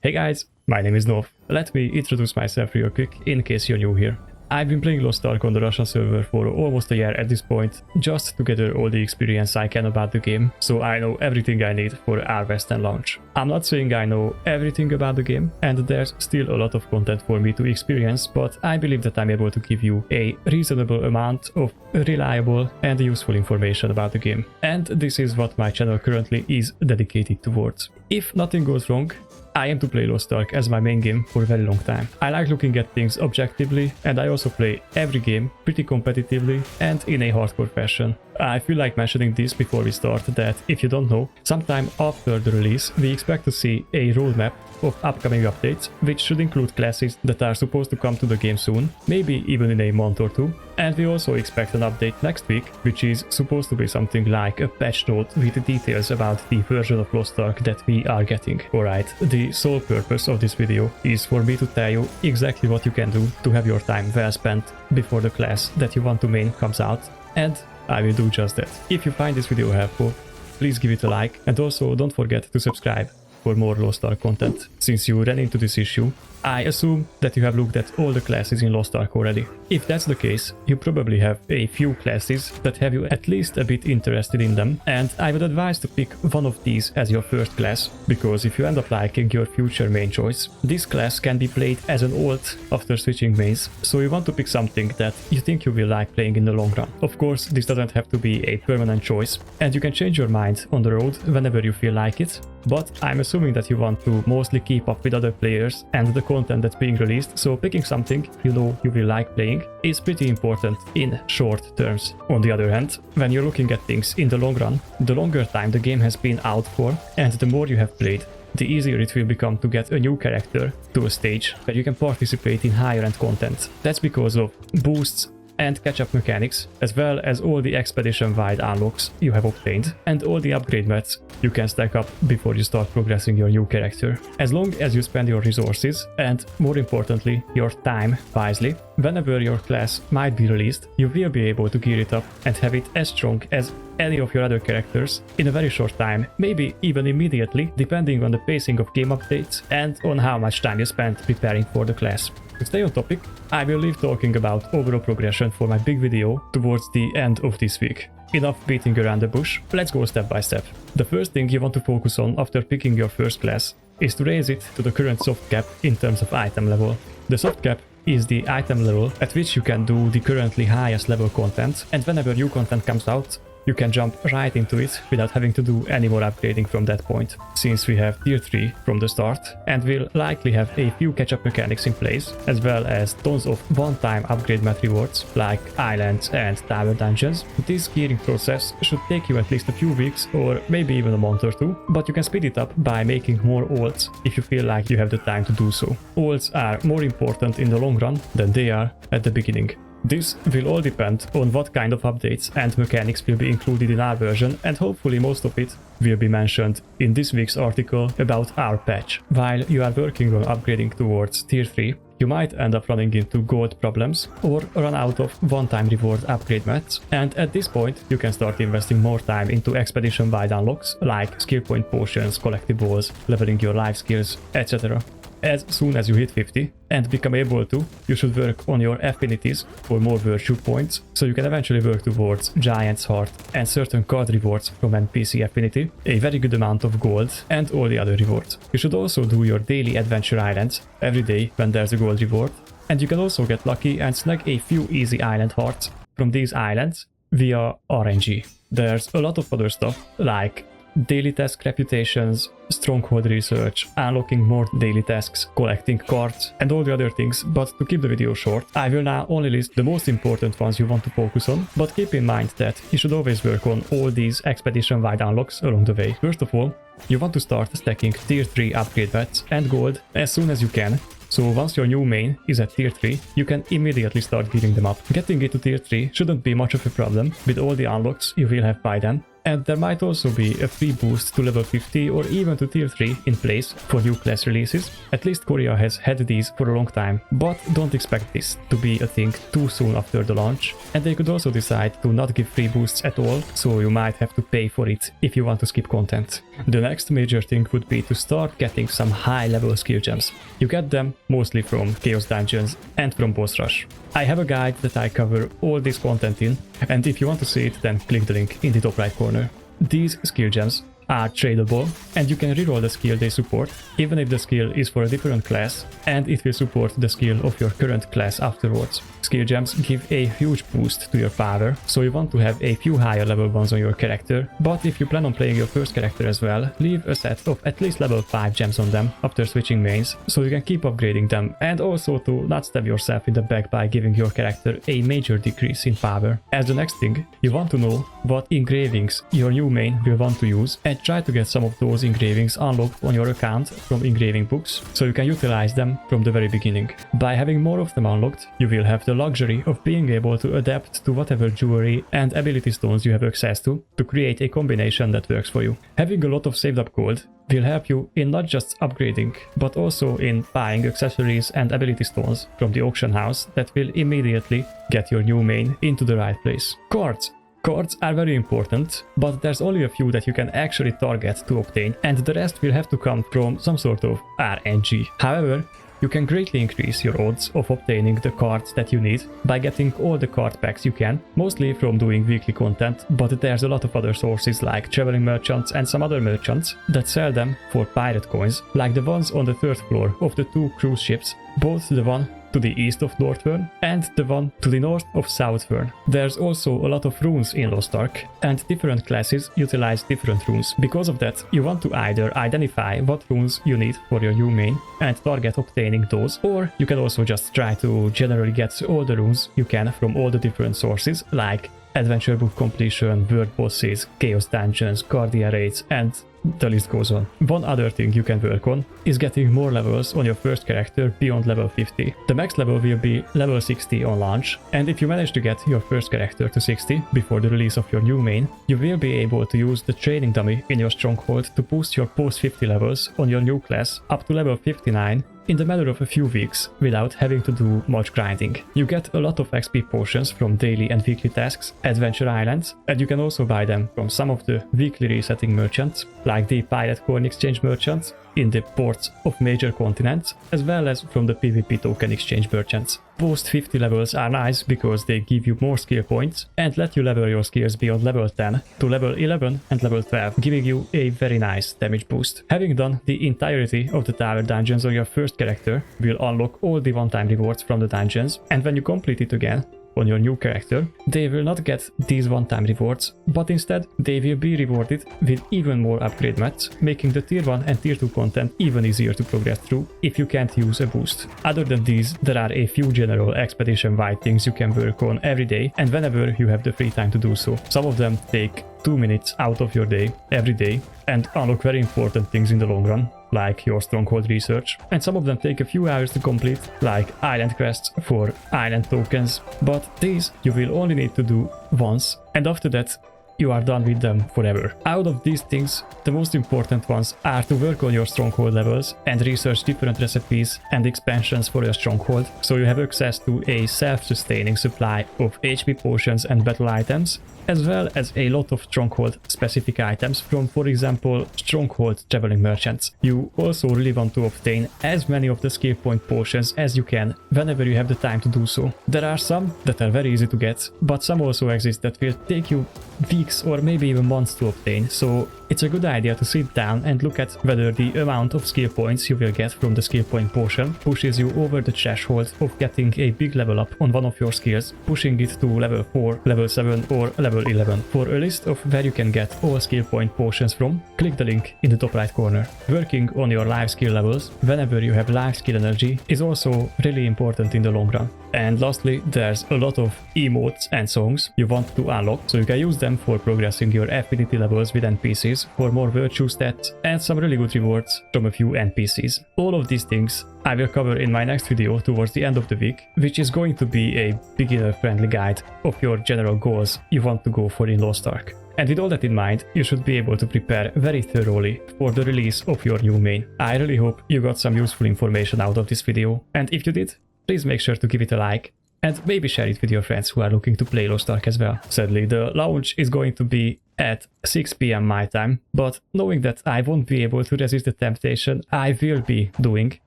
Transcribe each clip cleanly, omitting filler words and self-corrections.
Hey guys, my name is Nov. Let me introduce myself real quick in case you're new here. I've been playing Lost Ark on the Russian server for almost a year at this point, just to gather all the experience I can about the game, so I know everything I need for our Western launch. I'm not saying I know everything about the game, and there's still a lot of content for me to experience, but I believe that I'm able to give you a reasonable amount of reliable and useful information about the game. And this is what my channel currently is dedicated towards. If nothing goes wrong, I aim to play Lost Ark as my main game for a very long time. I like looking at things objectively, and I also play every game pretty competitively and in a hardcore fashion. I feel like mentioning this before we start that, if you don't know, sometime after the release we expect to see a roadmap of upcoming updates, which should include classes that are supposed to come to the game soon, maybe even in a month or two. And we also expect an update next week, which is supposed to be something like a patch note with details about the version of Lost Ark that we are getting. Alright, the sole purpose of this video is for me to tell you exactly what you can do to have your time well spent before the class that you want to main comes out, and I will do just that. If you find this video helpful, please give it a like, and also don't forget to subscribe for more Lost Ark content. Since you ran into this issue, I assume that you have looked at all the classes in Lost Ark already. If that's the case, you probably have a few classes that have you at least a bit interested in them, and I would advise to pick one of these as your first class, because if you end up liking your future main choice, this class can be played as an alt after switching mains, so you want to pick something that you think you will like playing in the long run. Of course, this doesn't have to be a permanent choice, and you can change your mind on the road whenever you feel like it, but I'm assuming that you want to mostly keep up with other players and the content that's being released, so picking something you know you will like playing is pretty important in short terms. On the other hand, when you're looking at things in the long run, the longer time the game has been out for and the more you have played, the easier it will become to get a new character to a stage where you can participate in higher end content. That's because of boosts and catch-up mechanics, as well as all the expedition-wide unlocks you have obtained, and all the upgrade mats you can stack up before you start progressing your new character. As long as you spend your resources, and more importantly, your time wisely, whenever your class might be released, you will be able to gear it up and have it as strong as any of your other characters in a very short time, maybe even immediately, depending on the pacing of game updates and on how much time you spent preparing for the class. To stay on topic, I will leave talking about overall progression for my big video towards the end of this week. Enough beating around the bush, let's go step by step. The first thing you want to focus on after picking your first class is to raise it to the current soft cap in terms of item level. The soft cap is the item level at which you can do the currently highest level content, and whenever new content comes out, you can jump right into it without having to do any more upgrading from that point, since we have tier 3 from the start and will likely have a few catch-up mechanics in place, as well as tons of one-time upgrade mat rewards like islands and tower dungeons. This gearing process should take you at least a few weeks or maybe even a month or two, but you can speed it up by making more alts if you feel like you have the time to do so. Alts are more important in the long run than they are at the beginning. This will all depend on what kind of updates and mechanics will be included in our version, and hopefully most of it will be mentioned in this week's article about our patch. While you are working on upgrading towards tier 3, you might end up running into gold problems or run out of one-time reward upgrade mats, and at this point you can start investing more time into expedition-wide unlocks like skill point potions, collectibles, leveling your life skills, etc. As soon as you hit 50 and become able to, you should work on your affinities for more virtue points, so you can eventually work towards Giant's Heart and certain card rewards from NPC affinity, a very good amount of gold, and all the other rewards. You should also do your daily adventure islands every day when there's a gold reward, and you can also get lucky and snag a few easy island hearts from these islands via RNG. There's a lot of other stuff like daily task reputations, stronghold research, unlocking more daily tasks, collecting cards, and all the other things, but to keep the video short, I will now only list the most important ones you want to focus on, but keep in mind that you should always work on all these expedition-wide unlocks along the way. First of all, you want to start stacking tier 3 upgrade mats and gold as soon as you can, so once your new main is at tier 3, you can immediately start gearing them up. Getting it to tier 3 shouldn't be much of a problem with all the unlocks you will have by then, And there might also be a free boost to level 50 or even to tier 3 in place for new class releases. At least Korea has had these for a long time, but don't expect this to be a thing too soon after the launch. And they could also decide to not give free boosts at all, so you might have to pay for it if you want to skip content. The next major thing would be to start getting some high level skill gems. You get them mostly from Chaos Dungeons and from Boss Rush. I have a guide that I cover all this content in, and if you want to see it, then click the link in the top right corner. These skill gems are tradable, and you can reroll the skill they support, even if the skill is for a different class, and it will support the skill of your current class afterwards. Skill gems give a huge boost to your power, so you want to have a few higher level ones on your character, but if you plan on playing your first character as well, leave a set of at least level 5 gems on them after switching mains, so you can keep upgrading them, and also to not stab yourself in the back by giving your character a major decrease in power. As the next thing, you want to know what engravings your new main will want to use, and try to get some of those engravings unlocked on your account from engraving books, so you can utilize them from the very beginning. By having more of them unlocked, you will have the luxury of being able to adapt to whatever jewelry and ability stones you have access to create a combination that works for you. Having a lot of saved up gold will help you in not just upgrading, but also in buying accessories and ability stones from the auction house that will immediately get your new main into the right place. Cards. Cards are very important, but there's only a few that you can actually target to obtain, and the rest will have to come from some sort of RNG. However, you can greatly increase your odds of obtaining the cards that you need by getting all the card packs you can, mostly from doing weekly content, but there's a lot of other sources like traveling merchants and some other merchants that sell them for pirate coins, like the ones on the 3rd floor of the 2 cruise ships, both the one to the east of Northfern and the one to the north of Southfern. There's also a lot of runes in Lost Ark, and different classes utilize different runes. Because of that, you want to either identify what runes you need for your new main and target obtaining those, or you can also just try to generally get all the runes you can from all the different sources, like adventure book completion, world bosses, chaos dungeons, guardian raids, and the list goes on. One other thing you can work on is getting more levels on your first character beyond level 50. The max level will be level 60 on launch, and if you manage to get your first character to 60 before the release of your new main, you will be able to use the training dummy in your stronghold to boost your post 50 levels on your new class up to level 59 in the matter of a few weeks without having to do much grinding. You get a lot of XP potions from daily and weekly tasks, adventure islands, and you can also buy them from some of the weekly resetting merchants, like the pirate coin exchange merchants in the ports of major continents, as well as from the PvP token exchange merchants. Post 50 levels are nice because they give you more skill points and let you level your skills beyond level 10 to level 11 and level 12, giving you a very nice damage boost. Having done the entirety of the tower dungeons on your first character will unlock all the one-time rewards from the dungeons, and when you complete it again on your new character, they will not get these one-time rewards, but instead they will be rewarded with even more upgrade mats, making the tier 1 and tier 2 content even easier to progress through if you can't use a boost. Other than these, there are a few general expedition-wide things you can work on every day and whenever you have the free time to do so. Some of them take 2 minutes out of your day, every day, and unlock very important things in the long run, like your stronghold research, and some of them take a few hours to complete, like island quests for island tokens, but these you will only need to do once, and after that you are done with them forever. Out of these things, the most important ones are to work on your stronghold levels and research different recipes and expansions for your stronghold, so you have access to a self-sustaining supply of HP potions and battle items, as well as a lot of stronghold specific items from, for example, stronghold traveling merchants. You also really want to obtain as many of the skill point potions as you can whenever you have the time to do so. There are some that are very easy to get, but some also exist that will take you weeks or maybe even months to obtain, so it's a good idea to sit down and look at whether the amount of skill points you will get from the skill point potion pushes you over the threshold of getting a big level up on one of your skills, pushing it to level 4, level 7 or level 11. For a list of where you can get all skill point potions from, click the link in the top right corner. Working on your life skill levels whenever you have life skill energy is also really important in the long run. And lastly, there's a lot of emotes and songs you want to unlock, so you can use them for progressing your affinity levels with NPCs for more virtue stats and some really good rewards from a few NPCs. All of these things I will cover in my next video towards the end of the week, which is going to be a beginner friendly guide of your general goals you want to go for in Lost Ark. And with all that in mind, you should be able to prepare very thoroughly for the release of your new main. I really hope you got some useful information out of this video, and if you did, please make sure to give it a like, and maybe share it with your friends who are looking to play Lost Ark as well. Sadly, the launch is going to be at 6 PM my time, but knowing that I won't be able to resist the temptation, I will be doing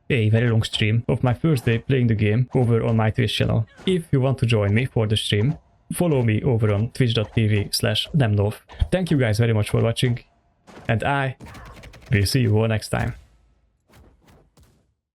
a very long stream of my first day playing the game over on my Twitch channel. If you want to join me for the stream, follow me over on twitch.tv/nemnov. Thank you guys very much for watching, and I will see you all next time.